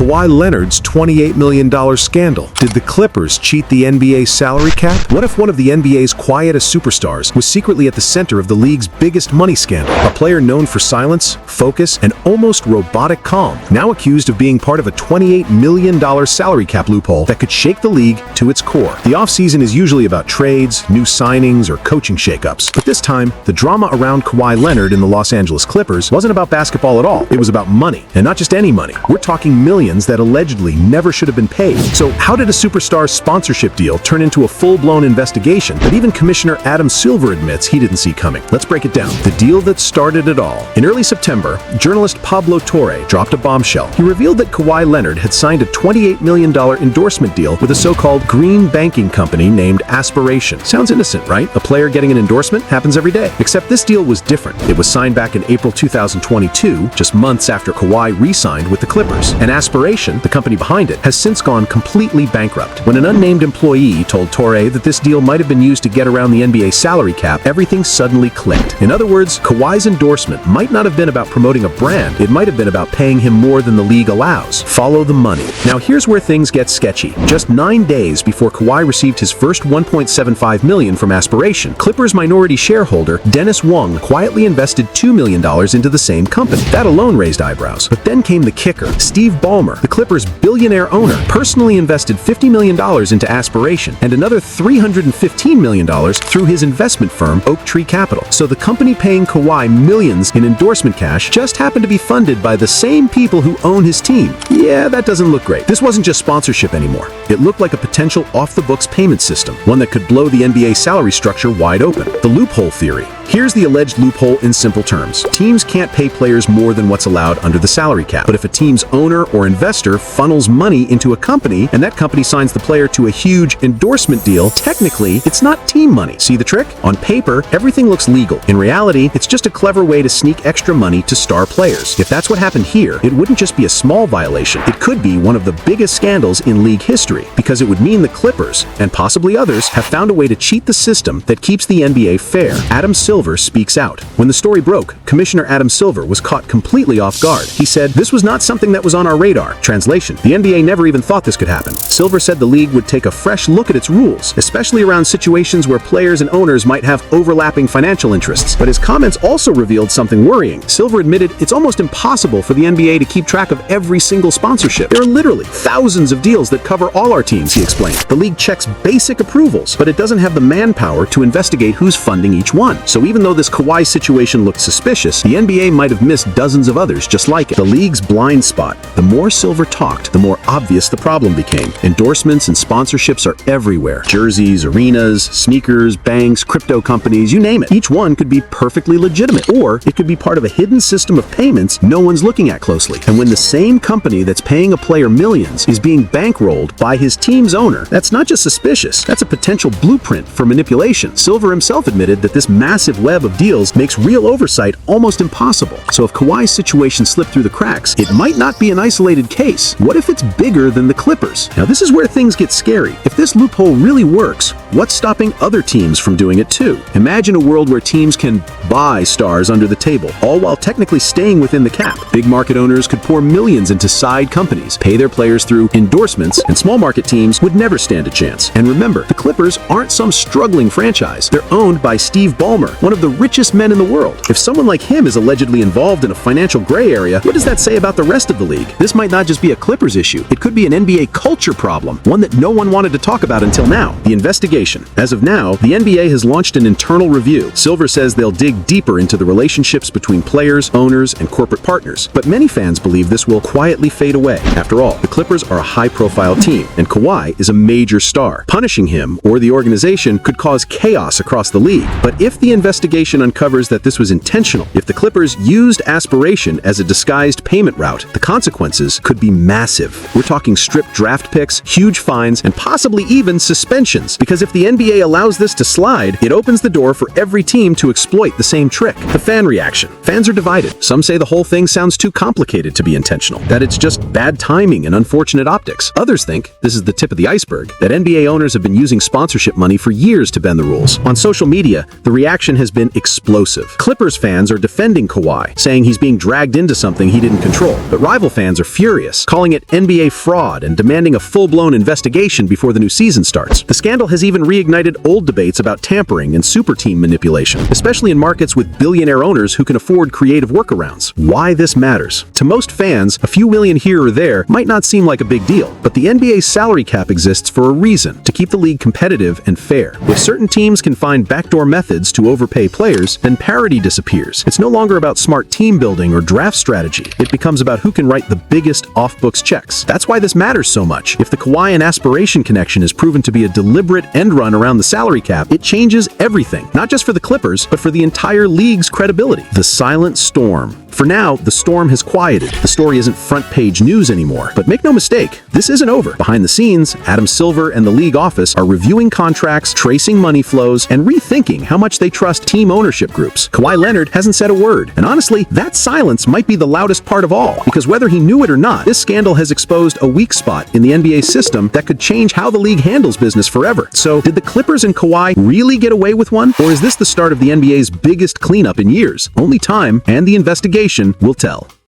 Kawhi Leonard's $28 million scandal. Did the Clippers cheat the NBA's salary cap? What if one of the NBA's quietest superstars was secretly at the center of the league's biggest money scandal? A player known for silence, focus, and almost robotic calm, now accused of being part of a $28 million salary cap loophole that could shake the league to its core. The offseason is usually about trades, new signings, or coaching shakeups. But this time, the drama around Kawhi Leonard in the Los Angeles Clippers wasn't about basketball at all. It was about money, and not just any money. We're talking millions that allegedly never should have been paid. So how did a superstar's sponsorship deal turn into a full-blown investigation that even Commissioner Adam Silver admits he didn't see coming? Let's break it down. The deal that started it all. In early September, journalist Pablo Torre dropped a bombshell. He revealed that Kawhi Leonard had signed a $28 million endorsement deal with a so-called green banking company named Aspiration. Sounds innocent, right? A player getting an endorsement happens every day. Except this deal was different. It was signed back in April 2022, just months after Kawhi re-signed with the Clippers. And Aspiration, the company behind it, has since gone completely bankrupt. When an unnamed employee told Torre that this deal might have been used to get around the NBA salary cap, everything suddenly clicked. In other words, Kawhi's endorsement might not have been about promoting a brand, it might have been about paying him more than the league allows. Follow the money. Now here's where things get sketchy. Just 9 days before Kawhi received his first $1.75 million from Aspiration, Clippers minority shareholder Dennis Wong quietly invested $2 million into the same company. That alone raised eyebrows. But then came the kicker. Steve Ballmer, the Clippers' billionaire owner, personally invested $50 million into Aspiration and another $315 million through his investment firm, Oak Tree Capital. So the company paying Kawhi millions in endorsement cash just happened to be funded by the same people who own his team. Yeah, that doesn't look great. This wasn't just sponsorship anymore. It looked like a potential off-the-books payment system, one that could blow the NBA salary structure wide open. The loophole theory. Here's the alleged loophole in simple terms. Teams can't pay players more than what's allowed under the salary cap. But if a team's owner or investor funnels money into a company and that company signs the player to a huge endorsement deal, technically, it's not team money. See the trick? On paper, everything looks legal. In reality, it's just a clever way to sneak extra money to star players. If that's what happened here, it wouldn't just be a small violation. It could be one of the biggest scandals in league history, because it would mean the Clippers, and possibly others, have found a way to cheat the system that keeps the NBA fair. Adam Silver speaks out. When the story broke, Commissioner Adam Silver was caught completely off guard. He said, "This was not something that was on our radar." Translation: the NBA never even thought this could happen. Silver said the league would take a fresh look at its rules, especially around situations where players and owners might have overlapping financial interests. But his comments also revealed something worrying. Silver admitted it's almost impossible for the NBA to keep track of every single sponsorship. There are literally thousands of deals that cover all our teams, he explained. The league checks basic approvals, but it doesn't have the manpower to investigate who's funding each one. So even though this Kawhi situation looked suspicious, the NBA might have missed dozens of others just like it. The league's blind spot. The more Silver talked, the more obvious the problem became. Endorsements and sponsorships are everywhere. Jerseys, arenas, sneakers, banks, crypto companies, you name it. Each one could be perfectly legitimate, or it could be part of a hidden system of payments no one's looking at closely. And when the same company that's paying a player millions is being bankrolled by his team's owner, that's not just suspicious, that's a potential blueprint for manipulation. Silver himself admitted that this massive web of deals makes real oversight almost impossible. So if Kawhi's situation slipped through the cracks, it might not be an isolated case. What if it's bigger than the Clippers? Now this is where things get scary. If this loophole really works, what's stopping other teams from doing it too? Imagine a world where teams can buy stars under the table, all while technically staying within the cap. Big market owners could pour millions into side companies, pay their players through endorsements, and small market teams would never stand a chance. And remember, the Clippers aren't some struggling franchise. They're owned by Steve Ballmer, one of the richest men in the world. If someone like him is allegedly involved in a financial gray area, what does that say about the rest of the league? This might not just be a Clippers issue. It could be an NBA culture problem, one that no one wanted to talk about until now. The investigation. As of now, the NBA has launched an internal review. Silver says they'll dig deeper into the relationships between players, owners, and corporate partners. But many fans believe this will quietly fade away. After all, the Clippers are a high-profile team, and Kawhi is a major star. Punishing him or the organization could cause chaos across the league. But if the investigation uncovers that this was intentional, if the Clippers used Aspiration as a disguised payment route, the consequences could be massive. We're talking stripped draft picks, huge fines, and possibly even suspensions. Because if if the NBA allows this to slide, it opens the door for every team to exploit the same trick. The fan reaction. Fans are divided. Some say the whole thing sounds too complicated to be intentional, that it's just bad timing and unfortunate optics. Others think this is the tip of the iceberg, that NBA owners have been using sponsorship money for years to bend the rules. On social media, the reaction has been explosive. Clippers fans are defending Kawhi, saying he's being dragged into something he didn't control. But rival fans are furious, calling it NBA fraud and demanding a full-blown investigation before the new season starts. The scandal has even reignited old debates about tampering and super team manipulation, especially in markets with billionaire owners who can afford creative workarounds. Why this matters. To most fans, a few million here or there might not seem like a big deal, but the NBA's salary cap exists for a reason, to keep the league competitive and fair. If certain teams can find backdoor methods to overpay players, then parity disappears. It's no longer about smart team building or draft strategy. It becomes about who can write the biggest off-books checks. That's why this matters so much. If the Kawhi and aspiration connection is proven to be a deliberate end run around the salary cap, it changes everything, not just for the Clippers, but for the entire league's credibility. The silent storm. For now, the storm has quieted. The story isn't front-page news anymore. But make no mistake, this isn't over. Behind the scenes, Adam Silver and the league office are reviewing contracts, tracing money flows, and rethinking how much they trust team ownership groups. Kawhi Leonard hasn't said a word. And honestly, that silence might be the loudest part of all. Because whether he knew it or not, this scandal has exposed a weak spot in the NBA system that could change how the league handles business forever. So, did the Clippers and Kawhi really get away with one? Or is this the start of the NBA's biggest cleanup in years? Only time and the investigation will tell.